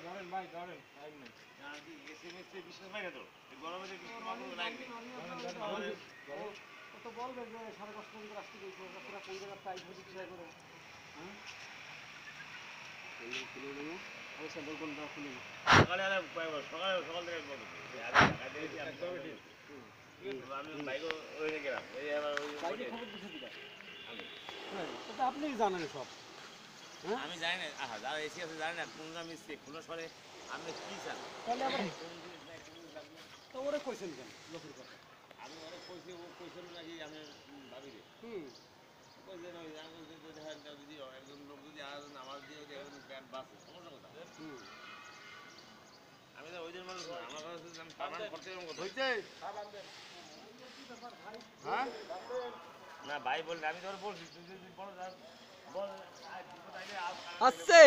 ধরেন ভাই ধরেন টাইম নেই এসএমএস এ বিশ্বাস নাই না তো গরমে যে কিছু মাগো নাই ও তো বলবে যে 5:30 পর্যন্ত আসতে গেছে পুরো কোন জায়গা টাইট হতে চাই করে হ্যাঁ এই খুলে দেবো আমি স্যাম্পল কোনটা খুলে দেবো সকালে আরে সকাল থেকে বলবো আগে ঢাকা দিয়েছি আমি তো আমি বাইক ওই গেলাম এই আবার ওই বাইকে খবর দিছে দিদা আমি হ্যাঁ তো আপনিই জানেন সব হ্যাঁ আমি জানি না আহা যারা এসি আছে জানি না কোন নাম মিস্টেক কোন সরে আপনি কি চান তাহলে আবার তো ওরে কইছেন কেন লোকের কথা আমি ওরে কইছি ও কইছিল নাকি আমি ভাবি রে কইছেন ওই জানো যদি দেখেন যদি একজন লোক যদি আর নামাজ দিয়ে যদি একজন প্যান্ট বাসে সমস্যা কথা আমি তো ওই দিন মানুষ না আমার কাছে আমি পারমান করতে এরকম কথা হইছে হ্যাঁ না ভাই বললে আমি তোর বলছি তুই যদি বড় বল আসছে